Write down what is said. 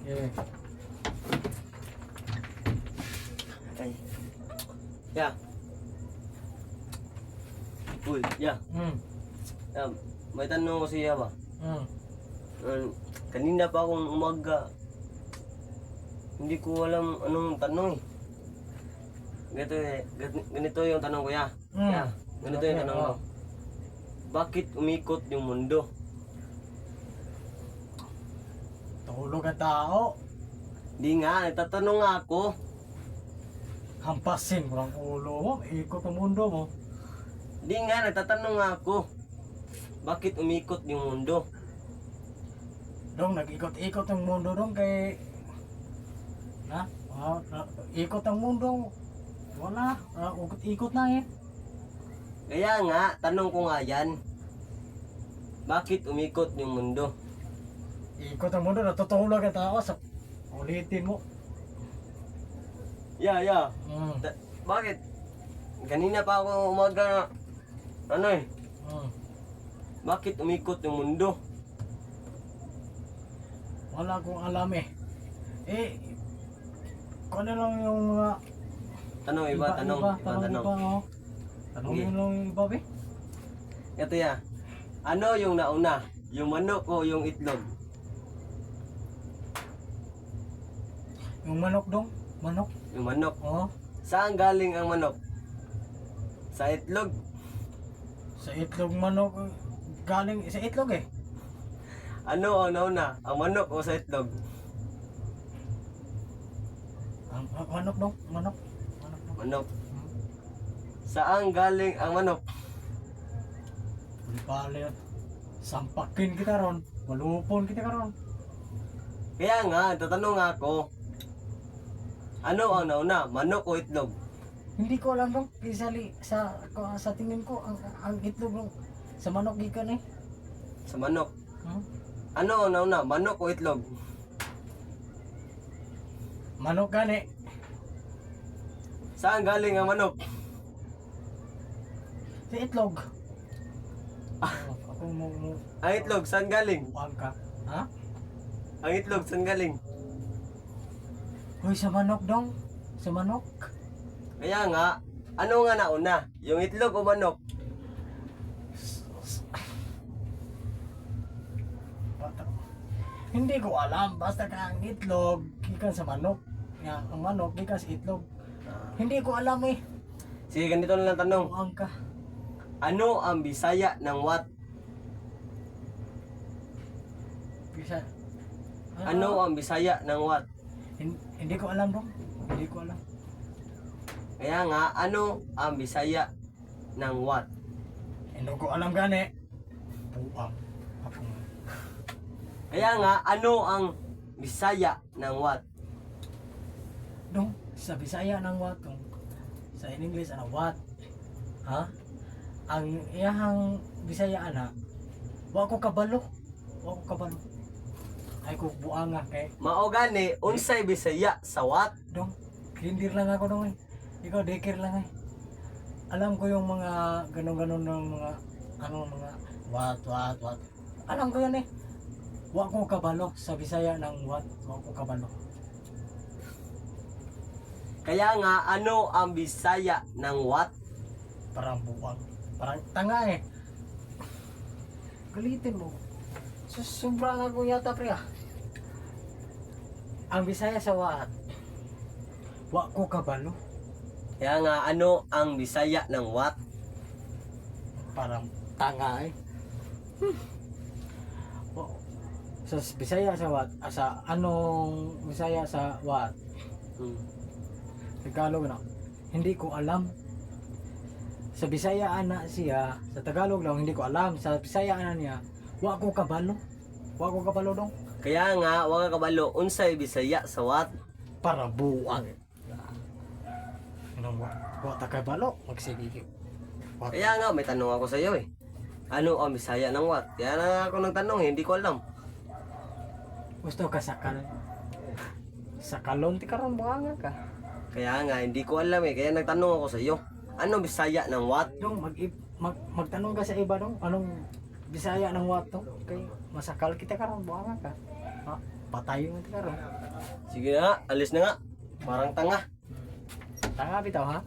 Okay. Ay. Ya. Uy, ya. May tanong ko siya ba? Kanina pa akong umaga. Hindi ko alam anong tanong eh. Ganito yung tanong ko ya. Ya, ganito yung tanong ko. Bakit umikot yung mundo? Tulog ang tao. Di nga, nagtatanong nga ako. Hampasin mo ang ulo mo. Ikot ang mundo mo. Di nga, nagtatanong nga ako. Bakit umikot yung mundo? Dong, nag-ikot-ikot ang mundo dong kay... ikot ang mundo. Wala. Ikot na eh. Kaya nga, tanong ko nga yan. Bakit umikot yung mundo? Ikot ang mundo. Natutulog ang tao sa... Ulitin mo. Ya. Bakit? Kanina pa ako umaga ano eh. Bakit umikot yung mundo? Wala akong alam eh. Kung ano lang yung mga... Tanong iba. Tanong Tanong. Tanongin lang yung iba be. Ito ya. Ano yung nauna? Yung manok o yung itlog? Yung manok dong. Manok. Yung manok. Oo. Saan galing ang manok? Sa itlog? Sa itlog manok. Galing sa itlog eh. Ano ang nauna? Ang manok o sa itlog? Ang manok dong. Manok. Manok. Saan galing ang manok? Di bale. Sampakin kita ron. Malupon kita ron. Kaya nga, tatanong nga ako. Ano ang nauna? Manok o itlog? Hindi ko alam dong. Sa tingin ko ang itlog dong. Sa manok gikan eh. Sa manok. Ano ang nauna? Manok o itlog? Manok gani. Saan galing ang manok? Sa itlog. Ako mo Ang itlog, saan galing? buwang ka. Ha? Ang itlog, saan galing? Hoy, sa manok dong. Sa manok. Kaya nga, ano nga nauna? Yung itlog o manok? Hindi ko alam. Basta ka ang itlog. Gikan sa manok. Ang manok gikan sa itlog. Hindi ko alam eh. Sige, ganito na lang tanong. Buwang ka. Ano ang Bisaya ng what? Bisa. Ano ang Bisaya ng what? Hindi ko alam dong. Hindi ko alam. Kaya nga, ano ang Bisaya ng what? Hindi ko alam gani. Buwang. Ako nga. Kaya nga, ano ang Bisaya ng what? Dong, sa Bisaya ng what dong. Sa in English ano what? Ha? Ang iyahang Bisaya ana. Wa ko kabalo. Ay ko buanga kay Mao gani, unsay Bisaya sa what? dong. Hindir lang ako dong eh. Ikaw dekir lang eh. Alam ko yung mga ganon-ganon ng mga mga what. Alam ko yan eh. Wa ko kabalo sa Bisaya ng what. Wa ko kabalo. Kaya nga, ano ang Bisaya ng what? Parang buwang. Parang tanga eh. Galitin mo. Sobrang ako yata pre ah. Ang Bisaya sa what? Wa ko kabalo. Kaya nga, ano ang Bisaya ng what? Parang tanga eh. Sa Bisaya sa what? Sa anong Bisaya sa what? Tagalog na. Hindi ko alam. Sa Bisaya ana siya, sa Tagalog lang hindi ko alam. Sa Bisaya ana niya, wa ko kabalo. Wa ko kabalo dong. Kaya nga, wala kabalo, unsay Bisaya sa what? Para buang. Anong wa ta kabalo? Magsige. Kaya nga, may tanong ako sa iyo eh. Ano ang Bisaya ng what? Kaya na ako nagtanong, hindi ko alam. Gusto ka sakal. Sakalon ti karon buanga ka. Kaya nga, hindi ko alam eh. Kaya nagtanong ako sa iyo. Ano Bisaya ng what? Dong magtanong ka sa iba dong. Anong Bisaya ng what to? Okay, masakal kita karon buanga ka. Patay yung karon. Sige na nga, alis na nga. Parang tanga. Tanga bitaw ha.